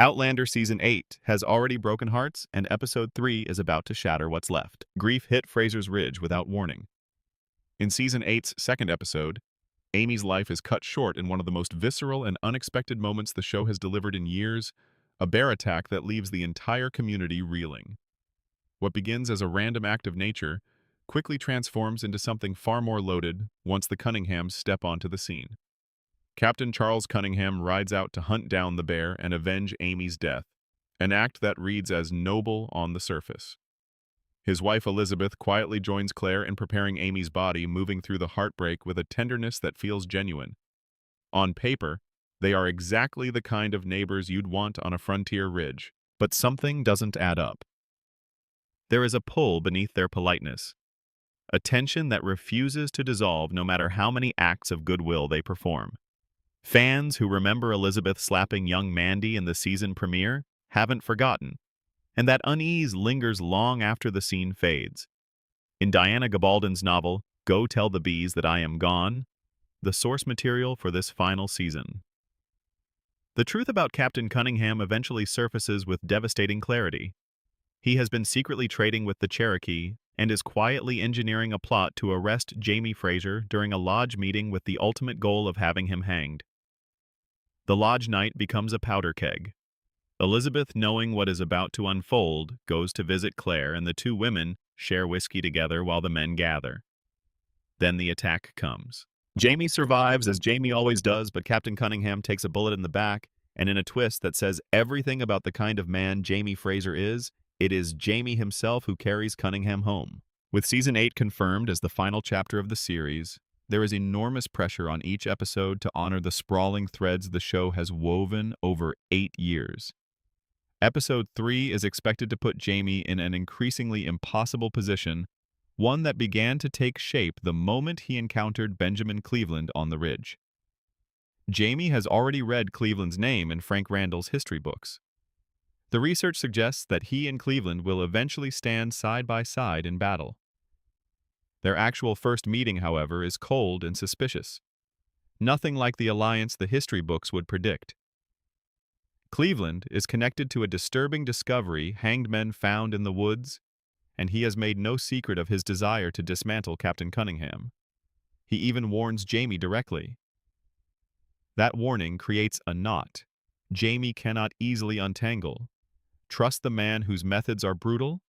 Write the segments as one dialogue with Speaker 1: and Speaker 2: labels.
Speaker 1: Outlander Season 8 has already broken hearts, and Episode 3 is about to shatter what's left. Grief hit Fraser's Ridge without warning. In Season 8's second episode, Amy's life is cut short in one of the most visceral and unexpected moments the show has delivered in years, a bear attack that leaves the entire community reeling. What begins as a random act of nature quickly transforms into something far more loaded once the Cunninghams step onto the scene. Captain Charles Cunningham rides out to hunt down the bear and avenge Amy's death, an act that reads as noble on the surface. His wife Elizabeth quietly joins Claire in preparing Amy's body, moving through the heartbreak with a tenderness that feels genuine. On paper, they are exactly the kind of neighbors you'd want on a frontier ridge, but something doesn't add up. There is a pull beneath their politeness, a tension that refuses to dissolve no matter how many acts of goodwill they perform. Fans who remember Elizabeth slapping young Mandy in the season premiere haven't forgotten, and that unease lingers long after the scene fades. In Diana Gabaldon's novel, Go Tell the Bees That I Am Gone, the source material for this final season, the truth about Captain Cunningham eventually surfaces with devastating clarity. He has been secretly trading with the Cherokee and is quietly engineering a plot to arrest Jamie Fraser during a lodge meeting with the ultimate goal of having him hanged. The lodge night becomes a powder keg. Elizabeth, knowing what is about to unfold, goes to visit Claire, and the two women share whiskey together while the men gather. Then the attack comes. Jamie survives, as Jamie always does, but Captain Cunningham takes a bullet in the back, and in a twist that says everything about the kind of man Jamie Fraser is, it is Jamie himself who carries Cunningham home. With Season 8 confirmed as the final chapter of the series, there is enormous pressure on each episode to honor the sprawling threads the show has woven over 8 years. Episode 3 is expected to put Jamie in an increasingly impossible position, one that began to take shape the moment he encountered Benjamin Cleveland on the ridge. Jamie has already read Cleveland's name in Frank Randall's history books. The research suggests that he and Cleveland will eventually stand side by side in battle. Their actual first meeting, however, is cold and suspicious. Nothing like the alliance the history books would predict. Cleveland is connected to a disturbing discovery hanged men found in the woods, and he has made no secret of his desire to dismantle Captain Cunningham. He even warns Jamie directly. That warning creates a knot Jamie cannot easily untangle. Trust the man whose methods are brutal,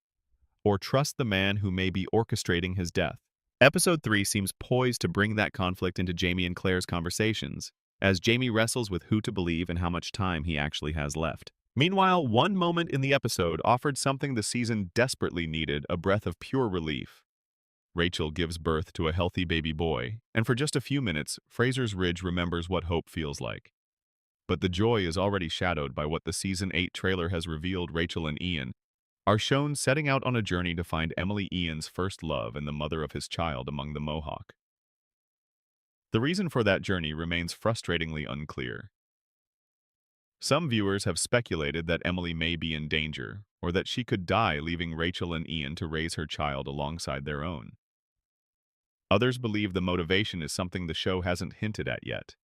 Speaker 1: or trust the man who may be orchestrating his death? Episode 3 seems poised to bring that conflict into Jamie and Claire's conversations, as Jamie wrestles with who to believe and how much time he actually has left. Meanwhile, one moment in the episode offered something the season desperately needed, a breath of pure relief. Rachel gives birth to a healthy baby boy, and for just a few minutes, Fraser's Ridge remembers what hope feels like. But the joy is already shadowed by what the Season 8 trailer has revealed. Rachel and Ian are shown setting out on a journey to find Emily, Ian's first love and the mother of his child, among the Mohawk. The reason for that journey remains frustratingly unclear. Some viewers have speculated that Emily may be in danger, or that she could die, leaving Rachel and Ian to raise her child alongside their own. Others believe the motivation is something the show hasn't hinted at yet.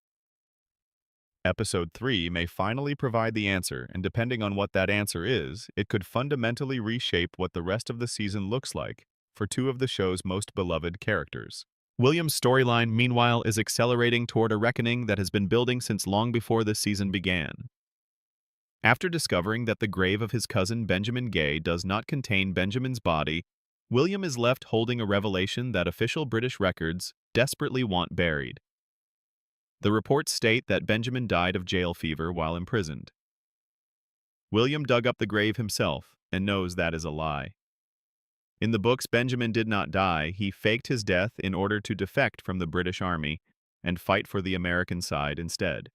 Speaker 1: Episode 3 may finally provide the answer, and depending on what that answer is, it could fundamentally reshape what the rest of the season looks like for two of the show's most beloved characters. William's storyline, meanwhile, is accelerating toward a reckoning that has been building since long before this season began. After discovering that the grave of his cousin Benjamin Gay does not contain Benjamin's body, William is left holding a revelation that official British records desperately want buried. The reports state that Benjamin died of jail fever while imprisoned. William dug up the grave himself and knows that is a lie. In the books, Benjamin did not die. He faked his death in order to defect from the British Army and fight for the American side instead.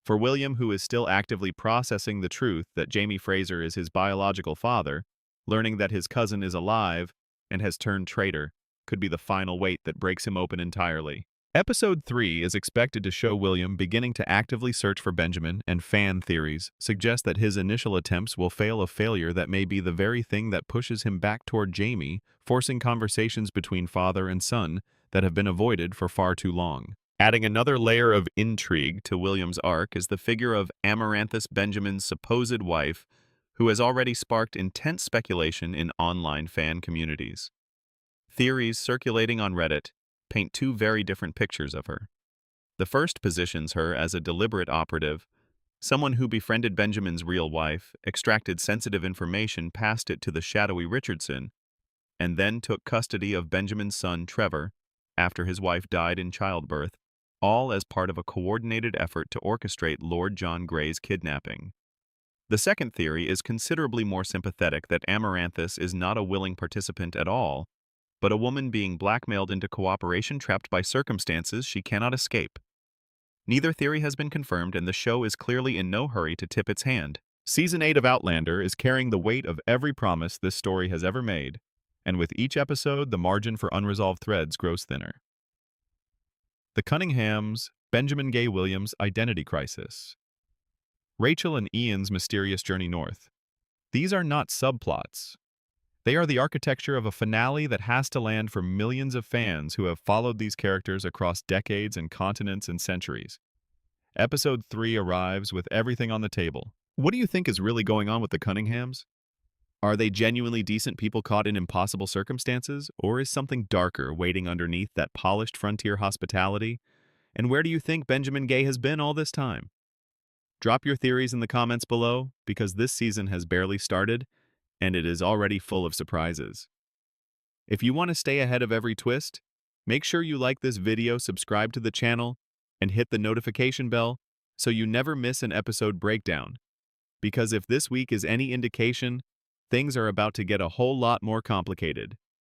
Speaker 1: For William, who is still actively processing the truth that Jamie Fraser is his biological father, learning that his cousin is alive and has turned traitor could be the final weight that breaks him open entirely. Episode 3 is expected to show William beginning to actively search for Benjamin, and fan theories suggest that his initial attempts will fail, a failure that may be the very thing that pushes him back toward Jamie, forcing conversations between father and son that have been avoided for far too long. Adding another layer of intrigue to William's arc is the figure of Amaranthus Benjamin's supposed wife, who has already sparked intense speculation in online fan communities. Theories circulating on Reddit paint two very different pictures of her. The first positions her as a deliberate operative, someone who befriended Benjamin's real wife, extracted sensitive information, passed it to the shadowy Richardson, and then took custody of Benjamin's son, Trevor, after his wife died in childbirth, all as part of a coordinated effort to orchestrate Lord John Grey's kidnapping. The second theory is considerably more sympathetic, that Amaranthus is not a willing participant at all, but a woman being blackmailed into cooperation, trapped by circumstances she cannot escape. Neither theory has been confirmed, and the show is clearly in no hurry to tip its hand. Season 8 of Outlander is carrying the weight of every promise this story has ever made, and with each episode, the margin for unresolved threads grows thinner. The Cunninghams, Benjamin Gay Williams' identity crisis. Rachel and Ian's mysterious journey north. These are not subplots. They are the architecture of a finale that has to land for millions of fans who have followed these characters across decades and continents and centuries. Episode 3 arrives with everything on the table. What do you think is really going on with the Cunninghams? Are they genuinely decent people caught in impossible circumstances, or is something darker waiting underneath that polished frontier hospitality? And where do you think Benjamin Gay has been all this time? Drop your theories in the comments below, because this season has barely started, and it is already full of surprises. If you want to stay ahead of every twist, make sure you like this video, subscribe to the channel, and hit the notification bell so you never miss an episode breakdown. Because if this week is any indication, things are about to get a whole lot more complicated.